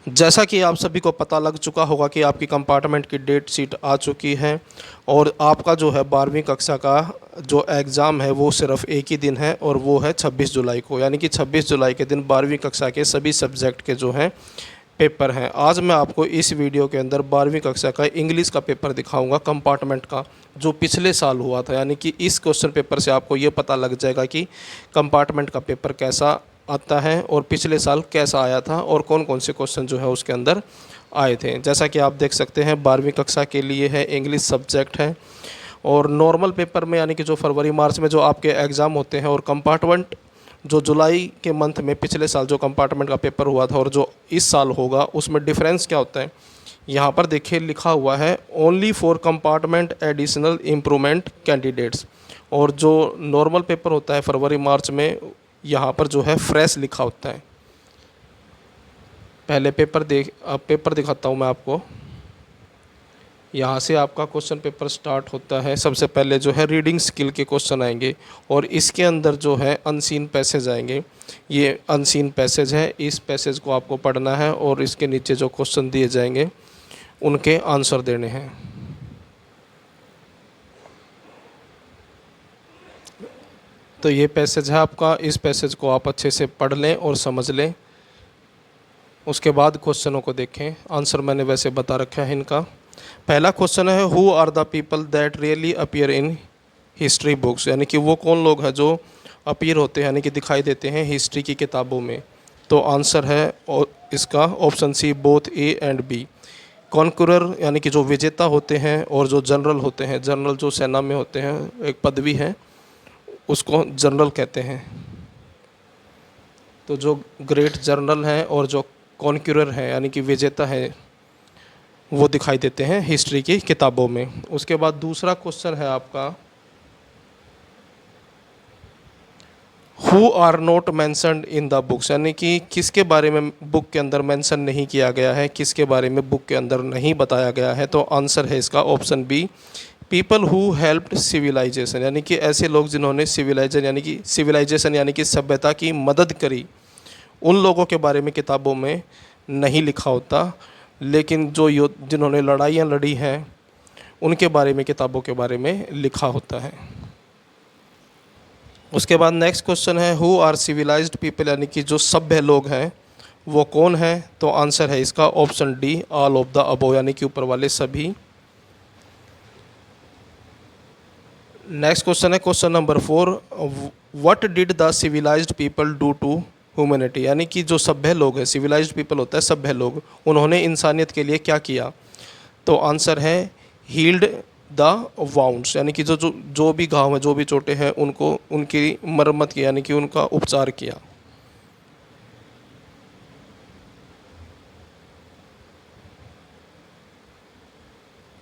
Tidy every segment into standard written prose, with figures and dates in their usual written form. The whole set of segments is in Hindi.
जैसा कि आप सभी को पता लग चुका होगा कि आपकी कंपार्टमेंट की डेट शीट आ चुकी है और आपका जो है 12वीं कक्षा का जो एग्ज़ाम है वो सिर्फ एक ही दिन है और वो है 26 जुलाई को। यानी कि 26 जुलाई के दिन 12वीं कक्षा के सभी सब्जेक्ट के जो हैं पेपर हैं। आज मैं आपको इस वीडियो के अंदर 12वीं कक्षा का इंग्लिश का पेपर दिखाऊंगा कंपार्टमेंट का, जो पिछले साल हुआ था। यानी कि इस क्वेश्चन पेपर से आपको ये पता लग जाएगा कि कंपार्टमेंट का पेपर कैसा आता है और पिछले साल कैसा आया था और कौन कौन से क्वेश्चन जो है उसके अंदर आए थे। जैसा कि आप देख सकते हैं 12वीं कक्षा के लिए है इंग्लिश सब्जेक्ट है और नॉर्मल पेपर में यानी कि जो फरवरी मार्च में जो आपके एग्ज़ाम होते हैं और कंपार्टमेंट जो जुलाई के मंथ में पिछले साल जो कंपार्टमेंट का पेपर हुआ था और जो इस साल होगा उसमें डिफरेंस क्या होता है। यहाँ पर देखिए लिखा हुआ है only for compartment additional improvement candidates, और जो नॉर्मल पेपर होता है फरवरी मार्च में यहाँ पर जो है फ्रेश लिखा होता है। पहले पेपर दिखाता हूँ मैं आपको। यहाँ से आपका क्वेश्चन पेपर स्टार्ट होता है। सबसे पहले जो है रीडिंग स्किल के क्वेश्चन आएंगे और इसके अंदर जो है अनसीन पैसेज आएंगे। ये अनसीन पैसेज है, इस पैसेज को आपको पढ़ना है और इसके नीचे जो क्वेश्चन दिए जाएंगे उनके आंसर देने हैं। तो ये पैसेज है आपका, इस पैसेज को आप अच्छे से पढ़ लें और समझ लें। उसके बाद क्वेश्चनों को देखें। आंसर मैंने वैसे बता रखा है इनका। पहला क्वेश्चन है who are the people that really appear in history books, यानी कि वो कौन लोग हैं जो अपीयर होते हैं यानी कि दिखाई देते हैं हिस्ट्री की किताबों में। तो आंसर है और इसका option C both A and B. Conqueror यानी कि जो विजेता होते हैं और जो जनरल होते हैं, जनरल जो सेना में होते हैं, एक पदवी है उसको जनरल कहते हैं। तो जो ग्रेट जनरल हैं और जो कॉन्करर हैं यानी कि विजेता है वो दिखाई देते हैं हिस्ट्री की किताबों में। उसके बाद दूसरा क्वेश्चन है आपका who are not mentioned in the books, यानी कि किसके बारे में बुक के अंदर मेंशन नहीं किया गया है, किसके बारे में बुक के अंदर नहीं बताया गया है। तो आंसर है इसका option B people who helped civilisation, यानी कि ऐसे लोग जिन्होंने सिविलाइजेशन यानी कि सभ्यता की मदद करी, उन लोगों के बारे में किताबों में नहीं लिखा होता। लेकिन जो जिन्होंने लड़ाइयाँ लड़ी हैं उनके बारे में किताबों के बारे में लिखा होता है। उसके बाद नेक्स्ट क्वेश्चन है हु आर सिविलाइज्ड पीपल, यानी कि जो सभ्य लोग हैं वो कौन हैं। तो आंसर है इसका option D all of the above, यानी कि ऊपर वाले सभी। नेक्स्ट क्वेश्चन है question number 4 what did the civilised people do to humanity, यानी कि जो सभ्य लोग हैं, सिविलाइज्ड पीपल होता है सभ्य लोग, उन्होंने इंसानियत के लिए क्या किया। तो आंसर है हील्ड द वाउंड्स, यानी कि जो भी घाव हैं, जो भी चोटें हैं, उनको उनकी मरम्मत की यानी कि उनका उपचार किया।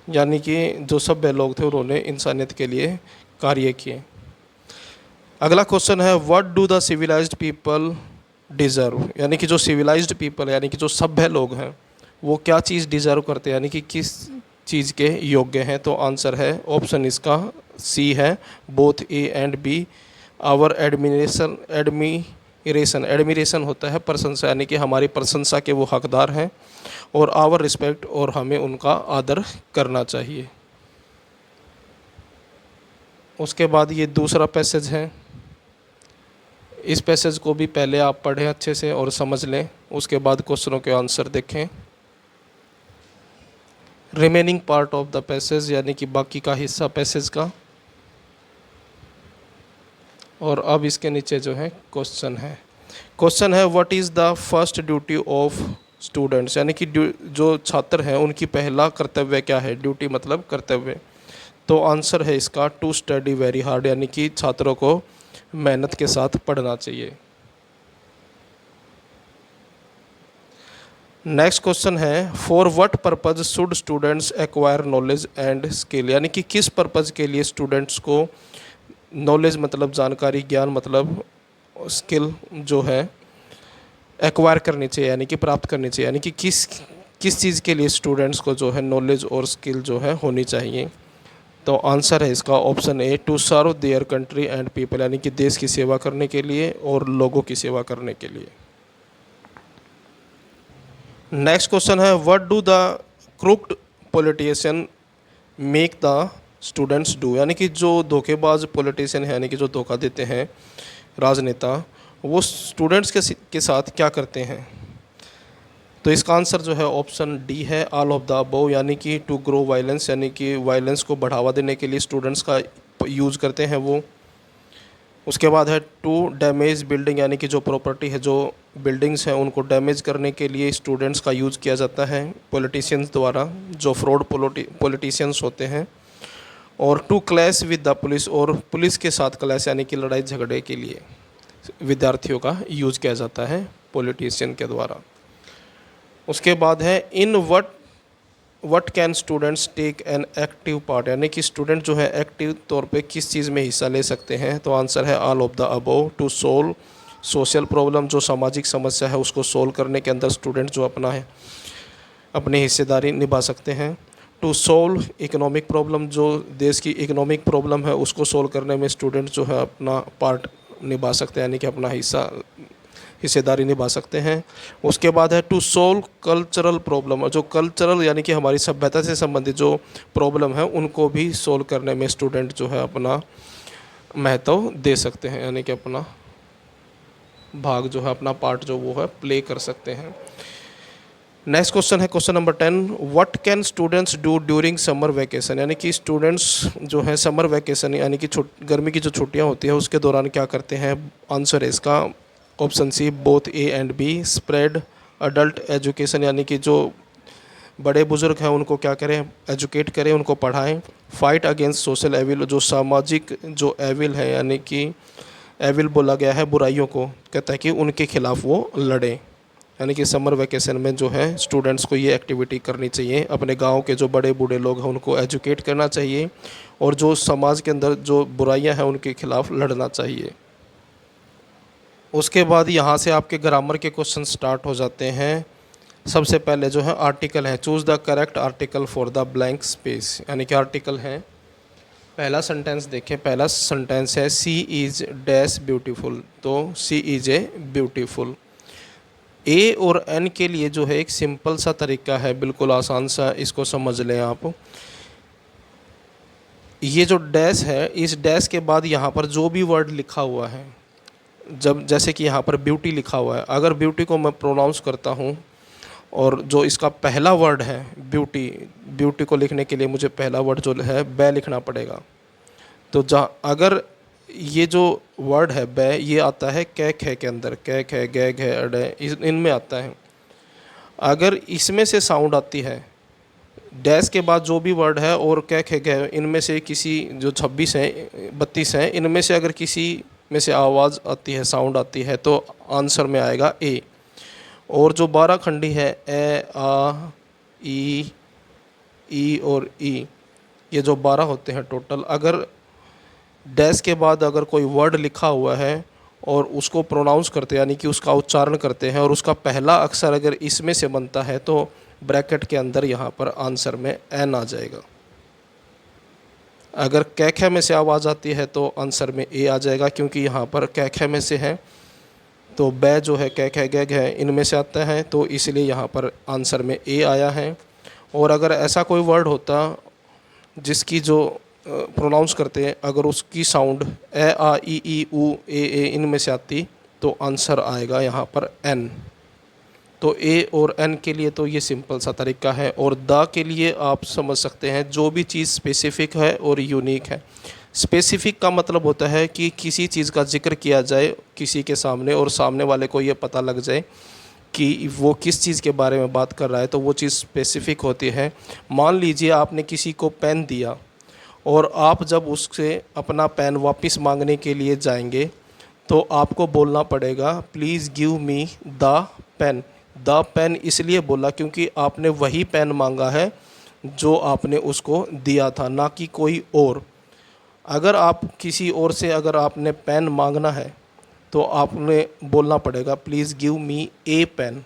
यानी कि जो सभ्य लोग थे उन्होंने इंसानियत के लिए कार्य किए। अगला क्वेश्चन है what do the civilised people deserve, यानी कि जो सिविलाइज्ड पीपल यानी कि जो सभ्य लोग हैं वो क्या चीज़ डिज़र्व करते हैं, यानी कि किस चीज़ के योग्य हैं। तो आंसर है ऑप्शन इसका सी है both A and B. Our admiration होता है प्रशंसा, यानी कि हमारी प्रशंसा के वो हकदार हैं, और आवर रिस्पेक्ट, और हमें उनका आदर करना चाहिए। उसके बाद ये दूसरा पैसेज है, इस पैसेज को भी पहले आप पढ़ें अच्छे से और समझ लें, उसके बाद क्वेश्चनों के आंसर देखें। Remaining part of the passage, यानी कि बाकी का हिस्सा पैसेज का। और अब इसके नीचे जो है क्वेश्चन है what is the first duty of students, यानी कि जो छात्र हैं उनकी पहला कर्तव्य क्या है। ड्यूटी मतलब कर्तव्य। तो आंसर है इसका टू स्टडी वेरी हार्ड, यानी कि छात्रों को मेहनत के साथ पढ़ना चाहिए। नेक्स्ट क्वेश्चन है for what purpose should students acquire knowledge and skill, यानी कि किस पर्पज़ के लिए स्टूडेंट्स को नॉलेज मतलब जानकारी, ज्ञान मतलब स्किल जो है एक्वायर करनी चाहिए, यानी कि प्राप्त करनी चाहिए, यानी कि किस चीज़ के लिए स्टूडेंट्स को जो है नॉलेज और स्किल जो है होनी चाहिए। तो आंसर है इसका option A to serve their country and people, यानी कि देश की सेवा करने के लिए और लोगों की सेवा करने के लिए। नेक्स्ट क्वेश्चन है, what do the crooked politician make the students do, यानी कि जो धोखेबाज पॉलिटिशियन है, यानी कि जो धोखा देते हैं राजनेता, वो स्टूडेंट्स के साथ क्या करते हैं। तो इसका आंसर जो है ऑप्शन डी है, ऑल ऑफ द अबव, यानी कि टू ग्रो वायलेंस, यानी कि वायलेंस को बढ़ावा देने के लिए स्टूडेंट्स का यूज़ करते हैं वो। उसके बाद है टू डैमेज बिल्डिंग, यानी कि जो प्रॉपर्टी है, जो बिल्डिंग्स हैं, उनको डैमेज करने के लिए स्टूडेंट्स का यूज़ किया जाता है पॉलिटिशियंस द्वारा, जो फ्रॉड पॉलिटिशियंस होते हैं। और to clash with the police, और पुलिस के साथ क्लैश यानी कि लड़ाई झगड़े के लिए विद्यार्थियों का यूज़ किया जाता है पॉलिटिशियन के द्वारा। उसके बाद है in what can students take an active part, यानी कि स्टूडेंट जो है एक्टिव तौर पे किस चीज़ में हिस्सा ले सकते हैं। तो आंसर है all of the above, to solve social problem, जो सामाजिक समस्या है उसको सोल्व करने के अंदर स्टूडेंट जो अपनी हिस्सेदारी निभा सकते हैं। टू सोल्व इकोनॉमिक प्रॉब्लम, जो देश की इकोनॉमिक प्रॉब्लम है उसको सोल्व करने में स्टूडेंट जो है अपना पार्ट निभा सकते हैं, यानी कि अपना हिस्सेदारी निभा सकते हैं। उसके बाद है टू सोल्व कल्चरल प्रॉब्लम, जो कल्चरल यानी कि हमारी सभ्यता से संबंधित जो प्रॉब्लम है उनको भी सोल्व करने में स्टूडेंट जो है अपना महत्व दे सकते हैं, यानी कि अपना भाग जो है, अपना पार्ट जो वो है प्ले कर सकते हैं। नेक्स्ट क्वेश्चन है question number 10, what can students do during summer vacation, यानी कि स्टूडेंट्स जो है समर वैकेशन यानी कि गर्मी की जो छुट्टियां होती है उसके दौरान क्या करते हैं। आंसर है इसका option C, both A and B. Spread adult education, यानी कि जो बड़े बुजुर्ग हैं उनको क्या करें, एजुकेट करें, उनको पढ़ाएं। फाइट अगेंस्ट सोशल एविल, जो सामाजिक जो एविल है, यानी कि एविल बोला गया है बुराइयों को, कहता है कि उनके खिलाफ वो लड़ें। यानी कि समर वैकेशन में जो है स्टूडेंट्स को ये एक्टिविटी करनी चाहिए। अपने गांव के जो बड़े बूढ़े लोग हैं उनको एजुकेट करना चाहिए, और जो समाज के अंदर जो बुराइयां हैं उनके खिलाफ लड़ना चाहिए। उसके बाद यहाँ से आपके ग्रामर के क्वेश्चन स्टार्ट हो जाते हैं। सबसे पहले जो है आर्टिकल है, choose the correct article for the blank space, यानी कि आर्टिकल है। पहला सेंटेंस देखें, पहला सेंटेंस है सी इज़ डैश ब्यूटीफुल, तो सी इज़ ए ब्यूटीफुल। ए और एन के लिए जो है एक सिंपल सा तरीका है, बिल्कुल आसान सा, इसको समझ लें आप। ये जो डैश है, इस डैश के बाद यहाँ पर जो भी वर्ड लिखा हुआ है, जब जैसे कि यहाँ पर ब्यूटी लिखा हुआ है, अगर ब्यूटी को मैं प्रोनाउंस करता हूँ और जो इसका पहला वर्ड है ब्यूटी को लिखने के लिए मुझे पहला वर्ड जो है बै लिखना पड़ेगा। तो जहाँ अगर ये जो वर्ड है बै, ये आता है कै खे के अंदर, कै खे गै घे अडे, इनमें आता है। अगर इसमें से साउंड आती है, डैश के बाद जो भी वर्ड है और कै खे गै, इनमें से किसी जो 26 हैं 32 हैं, इनमें से अगर किसी में से आवाज़ आती है, साउंड आती है, तो आंसर में आएगा ए। और जो 12 खंडी है ए आ ई और ई, ये जो 12 होते हैं टोटल, अगर डैश के बाद अगर कोई वर्ड लिखा हुआ है और उसको प्रोनाउंस करते हैं, यानी कि उसका उच्चारण करते हैं, और उसका पहला अक्षर अगर इसमें से बनता है, तो ब्रैकेट के अंदर यहाँ पर आंसर में एन आ जाएगा। अगर कैखे में से आवाज़ आती है तो आंसर में ए आ जाएगा, क्योंकि यहाँ पर कैखे में से है, तो बै जो है कैखे गैग है, इनमें से आता है, तो इसलिए यहाँ पर आंसर में ए आया है। और अगर ऐसा कोई वर्ड होता जिसकी जो प्रोनाउंस करते हैं, अगर उसकी साउंड ए आ ई ऊ ए इनमें से आती, तो आंसर आएगा यहाँ पर एन। तो ए और एन के लिए तो ये सिंपल सा तरीका है। और द के लिए आप समझ सकते हैं, जो भी चीज़ स्पेसिफिक है और यूनिक है। स्पेसिफिक का मतलब होता है कि किसी चीज़ का जिक्र किया जाए किसी के सामने, और सामने वाले को ये पता लग जाए कि वो किस चीज़ के बारे में बात कर रहा है, तो वो चीज़ स्पेसिफिक होती है। मान लीजिए आपने किसी को पेन दिया, और आप जब उससे अपना पेन वापस मांगने के लिए जाएंगे, तो आपको बोलना पड़ेगा please give me the pen. The pen इसलिए बोला क्योंकि आपने वही पेन मांगा है जो आपने उसको दिया था, ना कि कोई और। अगर आप किसी और से अगर आपने पेन मांगना है, तो आपने बोलना पड़ेगा please give me a pen.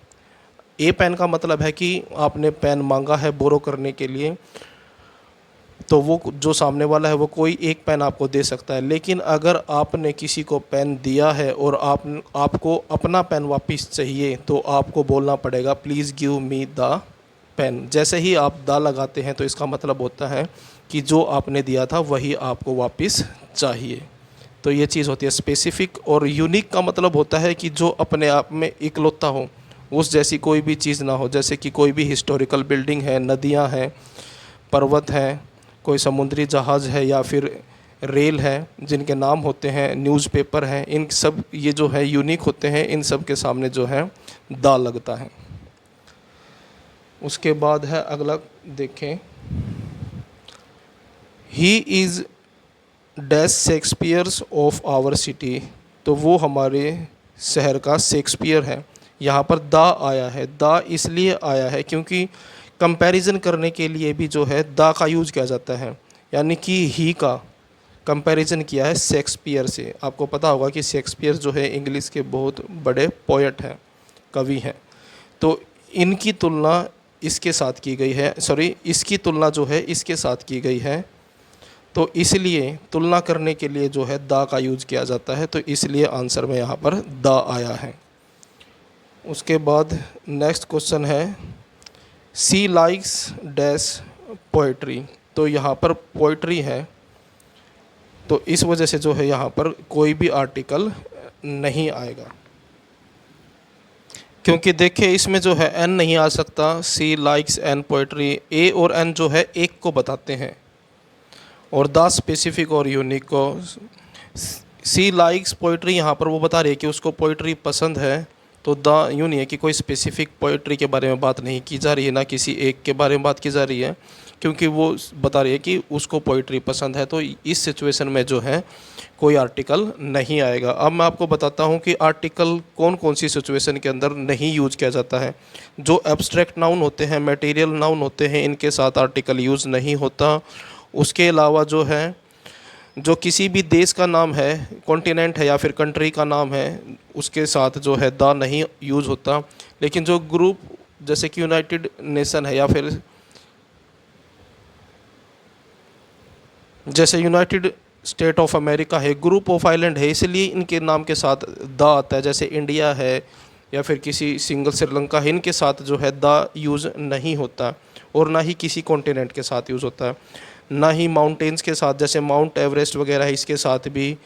A pen का मतलब है कि आपने पेन मांगा है बोरो करने के लिए। तो वो जो सामने वाला है वो कोई एक पेन आपको दे सकता है। लेकिन अगर आपने किसी को पेन दिया है और आपको अपना पेन वापस चाहिए, तो आपको बोलना पड़ेगा please give me the pen. जैसे ही आप द लगाते हैं तो इसका मतलब होता है कि जो आपने दिया था वही आपको वापस चाहिए। तो ये चीज़ होती है स्पेसिफ़िक। और यूनिक का मतलब होता है कि जो अपने आप में इकलौता हो, उस जैसी कोई भी चीज़ ना हो। जैसे कि कोई भी हिस्टोरिकल बिल्डिंग है, नदियाँ हैं, पर्वत हैं, कोई समुद्री जहाज़ है या फिर रेल है जिनके नाम होते हैं, न्यूज़पेपर हैं, इन सब ये जो है यूनिक होते हैं। इन सब के सामने जो है दा लगता है। उसके बाद है अगला, देखें, he is dash Shakespeares of our city. तो वो हमारे शहर का शेक्सपियर है। यहाँ पर दा आया है, दा इसलिए आया है क्योंकि कंपैरिजन करने के लिए भी जो है दा का यूज़ किया जाता है। यानी कि ही का कंपैरिजन किया है शेक्सपियर से। आपको पता होगा कि शेक्सपियर जो है इंग्लिश के बहुत बड़े पोएट हैं, कवि हैं। तो इनकी तुलना इसके साथ की गई है, सॉरी, इसकी तुलना जो है इसके साथ की गई है। तो इसलिए तुलना करने के लिए जो है दा का यूज़ किया जाता है। तो इसलिए आंसर में यहाँ पर दा आया है। उसके बाद नेक्स्ट क्वेश्चन है सी लाइक्स डैश पोइट्री। तो यहाँ पर पोइट्री है, तो इस वजह से जो है यहाँ पर कोई भी आर्टिकल नहीं आएगा, क्योंकि देखिए इसमें जो है एन नहीं आ सकता। सी लाइक्स एन पोइट्री, ए और एन जो है एक को बताते हैं और द स्पेसिफिक और यूनिक को। सी लाइक्स पोइट्री यहाँ पर वो बता रही है कि उसको पोइट्री पसंद है। तो द यूँ नहीं है कि कोई स्पेसिफिक पोइट्री के बारे में बात नहीं की जा रही है, ना किसी एक के बारे में बात की जा रही है, क्योंकि वो बता रही है कि उसको पोइट्री पसंद है। तो इस सिचुएशन में जो है कोई आर्टिकल नहीं आएगा। अब मैं आपको बताता हूँ कि आर्टिकल कौन कौन सी सिचुएशन के अंदर नहीं यूज किया जाता है। जो एब्स्ट्रैक्ट नाउन होते हैं, मटेरियल नाउन होते हैं, इनके साथ आर्टिकल यूज़ नहीं होता। उसके अलावा जो है जो किसी भी देश का नाम है, कॉन्टिनेंट है या फिर कंट्री का नाम है, उसके साथ जो है द नहीं यूज़ होता। लेकिन जो ग्रुप जैसे कि यूनाइटेड नेशन है या फिर जैसे यूनाइटेड स्टेट ऑफ अमेरिका है, ग्रुप ऑफ आइलैंड है, इसलिए इनके नाम के साथ द आता है। जैसे इंडिया है या फिर किसी सिंगल श्रीलंका है, इनके साथ जो है द यूज़ नहीं होता। और ना ही किसी कॉन्टिनेंट के साथ यूज़ होता है, ना ही माउंटेन्स के साथ, जैसे माउंट एवरेस्ट वगैरह है, इसके साथ भी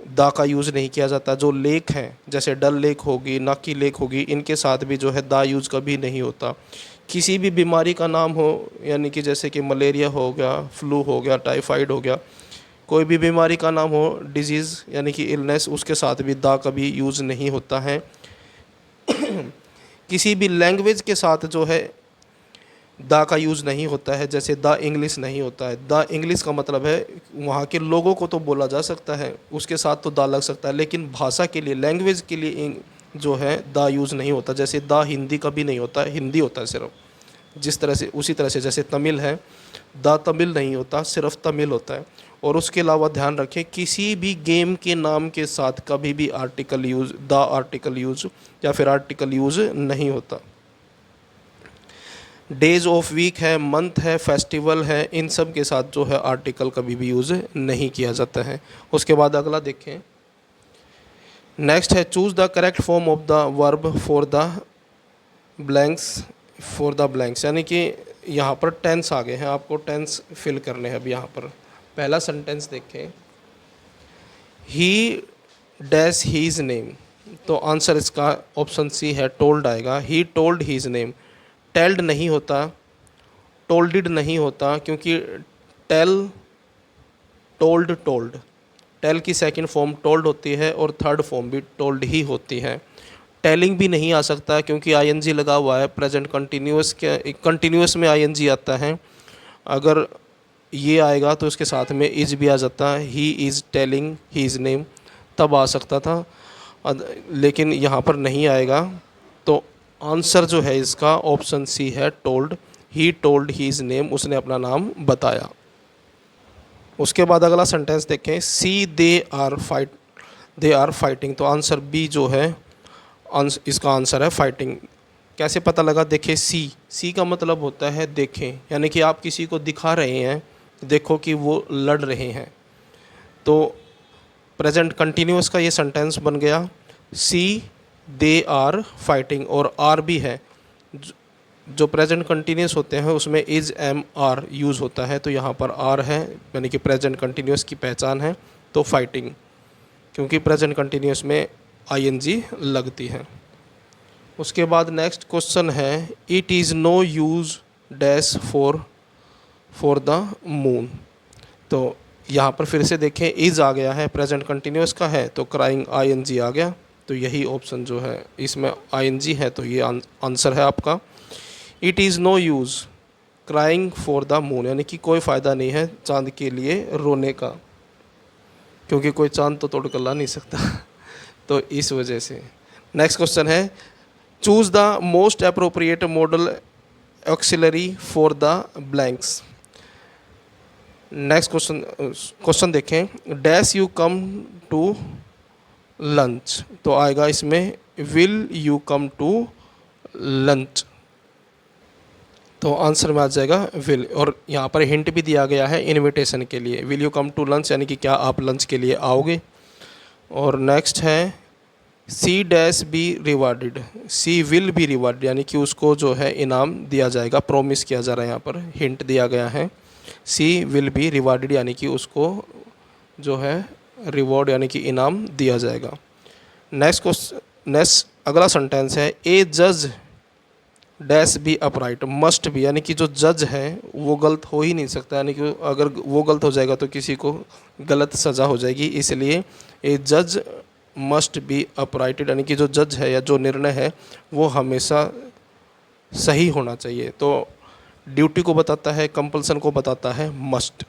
द का यूज़ नहीं किया जाता। जो लेक हैं जैसे डल लेक होगी, नाकी लेक होगी, इनके साथ भी जो है द यूज़ कभी नहीं होता। किसी भी बीमारी का नाम हो, यानी कि जैसे कि मलेरिया हो गया, फ्लू हो गया, टाइफाइड हो गया, कोई भी बीमारी का नाम हो, डिजीज़ यानी कि इलनेस, उसके साथ भी द कभी यूज़ नहीं होता है। किसी भी लैंग्वेज के साथ जो है द का यूज़ नहीं होता है। जैसे द इंग्लिश नहीं होता है। द इंग्लिश का मतलब है वहाँ के लोगों को तो बोला जा सकता है, उसके साथ तो द लग सकता है, लेकिन भाषा के लिए, लैंग्वेज के लिए जो है द यूज़ नहीं होता। जैसे द हिंदी कभी नहीं होता है, हिंदी होता है सिर्फ, जिस तरह से, उसी तरह से जैसे तमिल है, द तमिल नहीं होता, सिर्फ तमिल होता है। और उसके अलावा ध्यान रखें किसी भी गेम के नाम के साथ कभी भी article use, the article use या फिर आर्टिकल यूज़ नहीं होता। डेज ऑफ वीक है, मंथ है, फेस्टिवल है, इन सब के साथ जो है आर्टिकल कभी भी यूज़ नहीं किया जाता है। उसके बाद अगला देखें, नेक्स्ट है choose the correct form of the verb for the blanks, यानी कि यहाँ पर टेंस आ गए हैं, आपको टेंस फिल करने हैं। अब यहाँ पर पहला सेंटेंस देखें, ही डैश हीज़ नेम। तो आंसर इसका ऑप्शन सी है, टोल्ड आएगा। He told his name. Tailed नहीं होता, टोल्डिड नहीं होता, क्योंकि टेल, टोल्ड, टोल्ड, टेल की सेकंड फॉर्म टोल्ड होती है और थर्ड फॉर्म भी टोल्ड ही होती है। टेलिंग भी नहीं आ सकता क्योंकि आईएनजी लगा हुआ है। प्रेजेंट कंटिन्यूअस के कंटिन्यूअस में आईएनजी आता है। अगर ये आएगा तो इसके साथ में इज भी आ जाता है। He is telling his name तब आ सकता था, लेकिन यहाँ पर नहीं आएगा। तो आंसर जो है इसका ऑप्शन सी है, told. He told his name, उसने अपना नाम बताया। उसके बाद अगला सेंटेंस देखें, सी दे आर फाइटिंग। तो आंसर बी जो है इसका आंसर है फाइटिंग। कैसे पता लगा? देखिए सी का मतलब होता है देखें, यानी कि आप किसी को दिखा रहे हैं देखो कि वो लड़ रहे हैं। तो प्रेजेंट कंटिन्यूस का ये सेंटेंस बन गया, सी दे आर फाइटिंग, और आर भी है। जो प्रेजेंट कंटिन्यूस होते हैं उसमें इज एम आर यूज़ होता है, तो यहाँ पर आर है यानी कि प्रेजेंट कंटिन्यूस की पहचान है। तो फाइटिंग, क्योंकि प्रेजेंट कंटिन्यूस में आईएनजी लगती है। उसके बाद नेक्स्ट क्वेश्चन है, it is no use dash for the moon. तो यहाँ पर फिर से देखें, इज़ आ गया है, प्रेजेंट कंटिन्यूस का है, तो क्राइंग आईएनजी आ गया। तो यही ऑप्शन जो है इसमें आईएनजी है, तो ये आंसर है आपका। It is no use crying for the moon, यानी कि कोई फ़ायदा नहीं है चांद के लिए रोने का, क्योंकि कोई चांद तो तोड़ कर ला नहीं सकता तो इस वजह से। नेक्स्ट क्वेश्चन है, choose the most appropriate modal auxiliary for the blanks. Next question देखें, dash you come to lunch, तो आएगा इसमें will you come to lunch, तो आंसर में आ जाएगा विल। और यहाँ पर हिंट भी दिया गया है इनविटेशन के लिए, will you come to lunch, यानी कि क्या आप लंच के लिए आओगे। और नेक्स्ट है, she dash be rewarded, she will be rewarded, यानी कि उसको जो है इनाम दिया जाएगा, प्रोमिस किया जा रहा है, यहाँ पर हिंट दिया गया है। सी विल बी रिवार्डेड, यानी कि उसको जो है रिवॉर्ड यानी कि इनाम दिया जाएगा। नेक्स्ट अगला सेंटेंस है, ए जज dash B upright must be, यानी कि जो जज है वो गलत हो ही नहीं सकता, यानी कि अगर वो गलत हो जाएगा तो किसी को गलत सज़ा हो जाएगी, इसलिए ए जज मस्ट बी अपराइटेड, यानी कि जो जज है या जो निर्णय है वो हमेशा सही होना चाहिए। तो ड्यूटी को बताता है, कंपल्सन को बताता है मस्ट।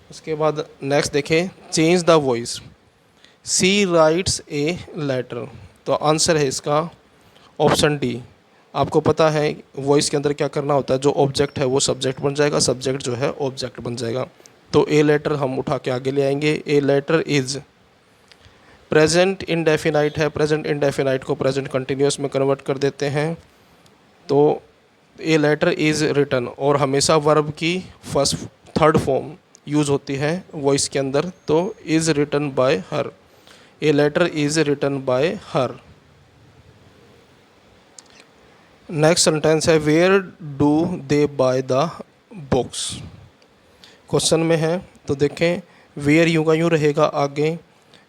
उसके बाद नेक्स्ट देखें, change the voice, she writes a letter, तो आंसर है इसका ऑप्शन डी। आपको पता है वॉइस के अंदर क्या करना होता है, जो ऑब्जेक्ट है वो सब्जेक्ट बन जाएगा, सब्जेक्ट जो है ऑब्जेक्ट बन जाएगा। तो ए लेटर हम उठा के आगे ले आएंगे, a letter is present indefinite है, प्रेजेंट इंडेफिनाइट को प्रेजेंट कंटिन्यूस में कन्वर्ट कर देते हैं, तो ए लेटर इज़ रिटन, और हमेशा वर्ब की थर्ड फॉर्म यूज़ होती है वॉइस के अंदर, तो is written by her, a letter is written by her. Next sentence है, where do they buy the books, question में है, तो देखें वेयर यूँ का यूँ रहेगा आगे,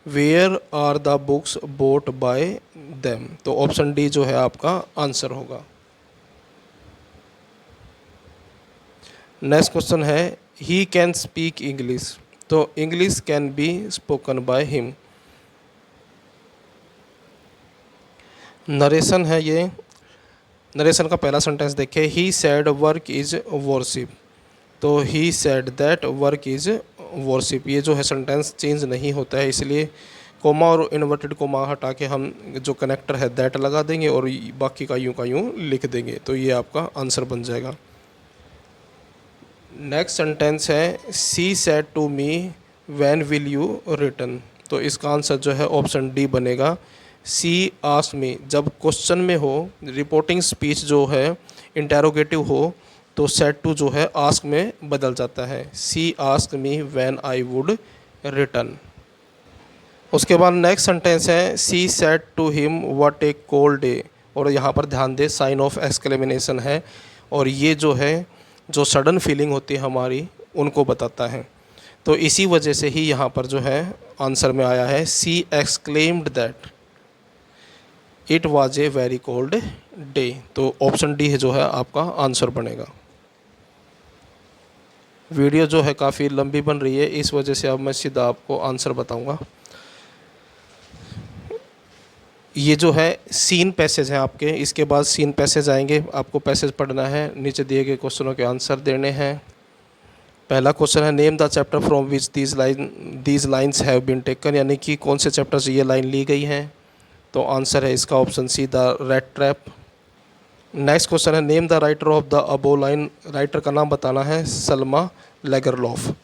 where are the books bought by them, तो ऑप्शन डी जो है आपका आंसर होगा। नेक्स्ट क्वेश्चन है, ही कैन स्पीक इंग्लिश, तो English can be spoken by him. Narration है ये, नरेशन का पहला सेंटेंस देखें, he said work is worship, तो he said that work is worship, ये जो है सेंटेंस चेंज नहीं होता है, इसलिए कोमा और इन्वर्टेड कोमा हटा के हम जो कनेक्टर है दैट लगा देंगे और बाकी का यूँ लिख देंगे, तो ये आपका आंसर बन जाएगा। नेक्स्ट सेंटेंस है, she said to me when will you return, तो इसका आंसर जो है ऑप्शन डी बनेगा, सी आस्क मी। जब क्वेश्चन में हो, रिपोर्टिंग स्पीच जो है इंटेरोगेटिव हो, तो सेड टू जो है आस्क में बदल जाता है, she asked me when I would return. उसके बाद नेक्स्ट सेंटेंस है, she said to him what a cold day, और यहाँ पर ध्यान दे साइन ऑफ एक्सक्लेमेनेशन है, और ये जो है जो सडन फीलिंग होती है हमारी उनको बताता है, तो इसी वजह से ही यहाँ पर जो है आंसर में आया है, she exclaimed that it was a very cold day, तो ऑप्शन डी है जो है आपका आंसर बनेगा। वीडियो जो है काफ़ी लंबी बन रही है, इस वजह से अब मैं सीधा आपको आंसर बताऊंगा। ये जो है सीन पैसेज है आपके, इसके बाद सीन पैसेज आएंगे, आपको पैसेज पढ़ना है, नीचे दिए गए क्वेश्चनों के आंसर देने हैं। पहला क्वेश्चन है, name the chapter from which these lines have been taken, यानी कि कौन से चैप्टर से ये लाइन ली गई हैं, तो आंसर है इसका option C, the rat trap. Next question है, name the writer of the above line, writer का नाम बताना है, सलमा लेगरलॉफ।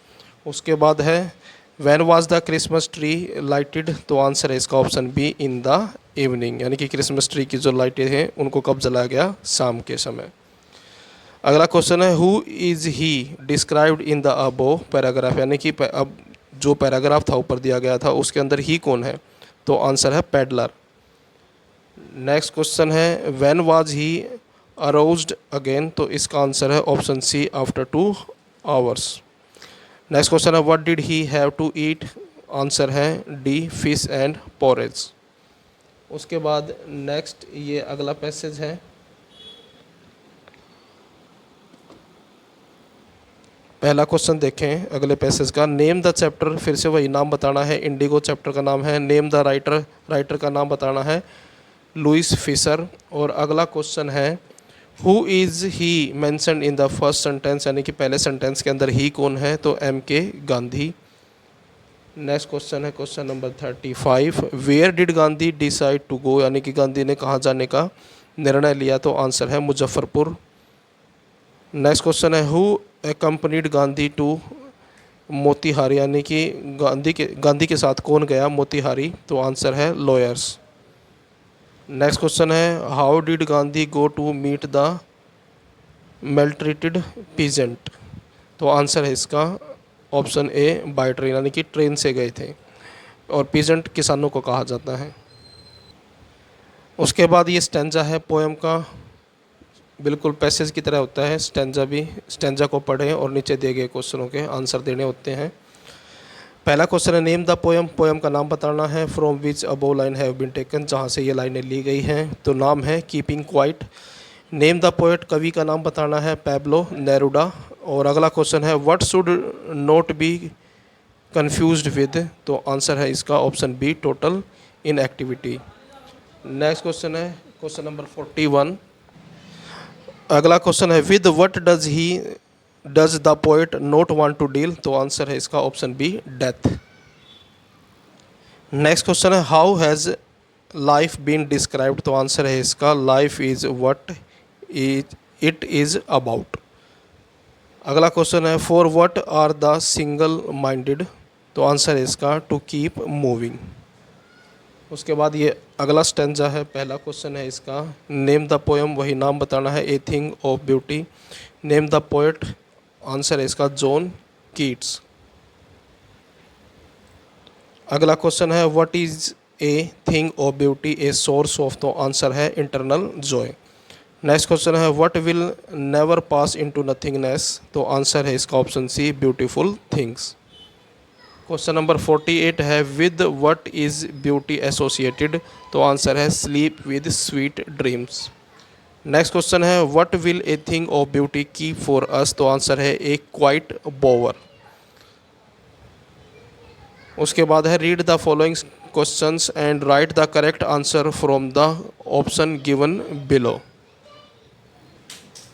उसके बाद है, when was the Christmas tree lighted, तो आंसर है इसका option B, in the evening, यानी कि क्रिसमस ट्री की जो लाइटें हैं उनको कब जलाया गया, शाम के समय। अगला क्वेश्चन है who is he described in the above paragraph, यानी कि अब जो पैराग्राफ था ऊपर दिया गया था उसके अंदर ही कौन है, तो आंसर है पेडलर। नेक्स्ट क्वेश्चन है when was he aroused again, तो इसका आंसर है option C after 2 hours. Next question है what did he have to eat, answer है डी फिश एंड पोरेज। उसके बाद नेक्स्ट ये अगला पैसेज है, पहला क्वेश्चन देखें अगले पैसेज का। नेम द चैप्टर, फिर से वही नाम बताना है, इंडिगो चैप्टर का नाम है। नेम द राइटर, राइटर का नाम बताना है लुइस फिशर। और अगला क्वेश्चन है who is he mentioned in the first sentence, यानी कि पहले सेंटेंस के अंदर ही कौन है, तो M K Gandhi. Next question है question number 35 where did Gandhi decide to go, यानी कि गांधी ने कहाँ जाने का निर्णय लिया, तो आंसर है मुजफ्फरपुर। नेक्स्ट क्वेश्चन है who accompanied Gandhi to Motihari, यानी कि गांधी के साथ कौन गया मोतिहारी, तो आंसर है लॉयर्स। नेक्स्ट क्वेश्चन है how did Gandhi go to meet the maltreated peasant, तो आंसर है इसका ऑप्शन ए बाय ट्रेन, यानी कि ट्रेन से गए थे, और पीजेंट किसानों को कहा जाता है। उसके बाद ये स्टेंजा है पोएम का, बिल्कुल पैसेज की तरह होता है स्टेंजा भी। स्टेंजा को पढ़ें और नीचे दिए गए क्वेश्चनों के आंसर देने होते हैं। पहला क्वेश्चन है नेम द पोएम, पोएम का नाम बताना है। From which above line have been taken, जहाँ से ये लाइनें ली गई हैं, तो नाम है keeping quiet. Name the poet, कवि का नाम बताना है पैब्लो नेरुडा। और अगला क्वेश्चन है what should not be confused with, तो आंसर है इसका option B total inactivity. Next question है क्वेश्चन नंबर 41। अगला क्वेश्चन है with what does the poet not want to deal, तो आंसर है इसका option B death. Next question है how has life been described, तो आंसर है इसका life is what it is about. अगला क्वेश्चन है for what are the single minded, तो आंसर है इसका टू कीप मूविंग। उसके बाद ये अगला स्टेंजा है, पहला क्वेश्चन है इसका नेम द पोएम, वही नाम बताना है a thing of beauty. Name the poet, answer है इसका जॉन कीट्स। अगला क्वेश्चन है what is a thing of beauty a source of, तो आंसर है इंटरनल जॉय। नेक्स्ट क्वेश्चन है what will never pass into nothingness, तो आंसर है इसका option C beautiful things. Question number 48 है with what is beauty associated, तो आंसर है sleep with sweet dreams. Next question है what will a thing of beauty keep for us, तो आंसर है ए क्वाइट बोवर। उसके बाद है read the following questions and write the correct answer from the option given below.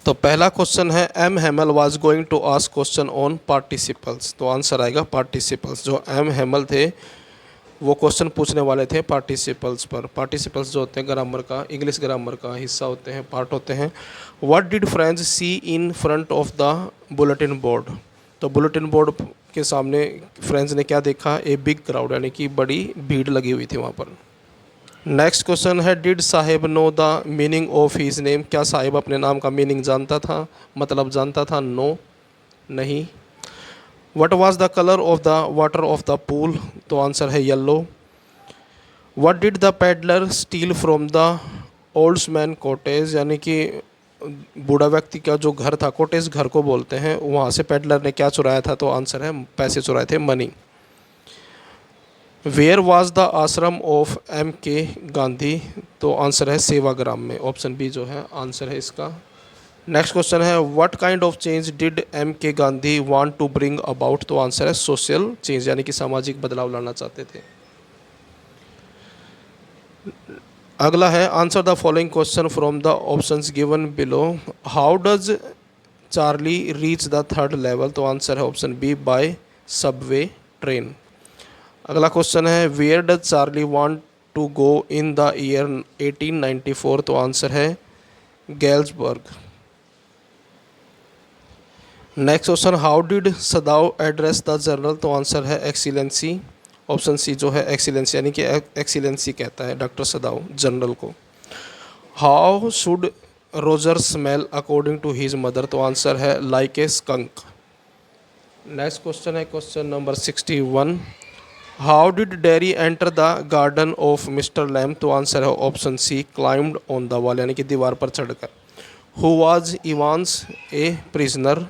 तो पहला क्वेश्चन है M Hamel was going to ask question on participles, तो आंसर आएगा पार्टिसिपल्स। जो एम हेमल थे वो क्वेश्चन पूछने वाले थे पार्टिसिपल्स पर। पार्टिसिपल्स जो होते हैं ग्रामर का, इंग्लिश ग्रामर का हिस्सा होते हैं, पार्ट होते हैं। What did friends see in front of the bulletin board, तो बुलेटिन बोर्ड के सामने फ्रेंड्स ने क्या देखा, ए बिग क्राउड, यानी कि बड़ी भीड़ लगी हुई थी वहाँ पर। नेक्स्ट क्वेश्चन है did Sahib know the meaning of his name, क्या साहिब अपने नाम का मीनिंग जानता था, मतलब जानता था, नो नहीं। What was the colour of the water of the pool, तो आंसर है yellow. What did the peddler steal from the old man's cottage, यानी कि बूढ़ा व्यक्ति का जो घर था, कॉटेज घर को बोलते हैं, वहाँ से पेडलर ने क्या चुराया था, तो आंसर है पैसे चुराए थे, मनी। वेयर वाज द आश्रम ऑफ एम के गांधी, तो आंसर है सेवाग्राम में, ऑप्शन बी जो है आंसर है इसका। नेक्स्ट क्वेश्चन है what kind of change did M K Gandhi want to bring about, तो आंसर है सोशल चेंज, यानी कि सामाजिक बदलाव लाना चाहते थे। अगला है answer the following question from the options given below. How does Charlie reach the third level, तो आंसर है option B by subway train. अगला क्वेश्चन है where does Charlie want to go in the year 1894, तो आंसर है Galesburg. Next question how did Sadao address the general, तो आंसर है एक्सीलेंसी, ऑप्शन सी जो है एक्सीलेंसी, यानी कि एक्सीलेंसी कहता है डॉक्टर सदाव जनरल को। How should Roger smell according to his mother? तो आंसर है like a skunk. Next question है question number 61। How did Derry enter the garden of mister Lamb? तो आंसर है option C climbed on the wall, यानी कि दीवार पर चढ़कर। Who was Evans a prisoner?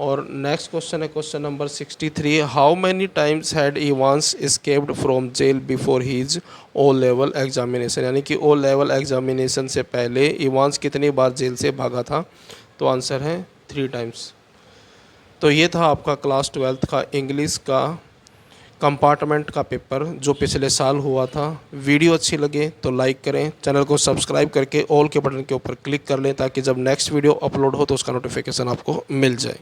और नेक्स्ट क्वेश्चन है question number 63। How many times had Evans escaped from jail before his O level examination? यानी कि ओ लेवल एग्जामिनेशन से पहले इवांस कितनी बार जेल से भागा था? तो आंसर है 3 टाइम्स। तो ये था आपका क्लास 12th का इंग्लिश का कंपार्टमेंट का पेपर जो पिछले साल हुआ था। वीडियो अच्छी लगे तो लाइक करें, चैनल को सब्सक्राइब करके ऑल के बटन के ऊपर क्लिक कर लें ताकि जब नेक्स्ट वीडियो अपलोड हो तो उसका नोटिफिकेशन आपको मिल जाए।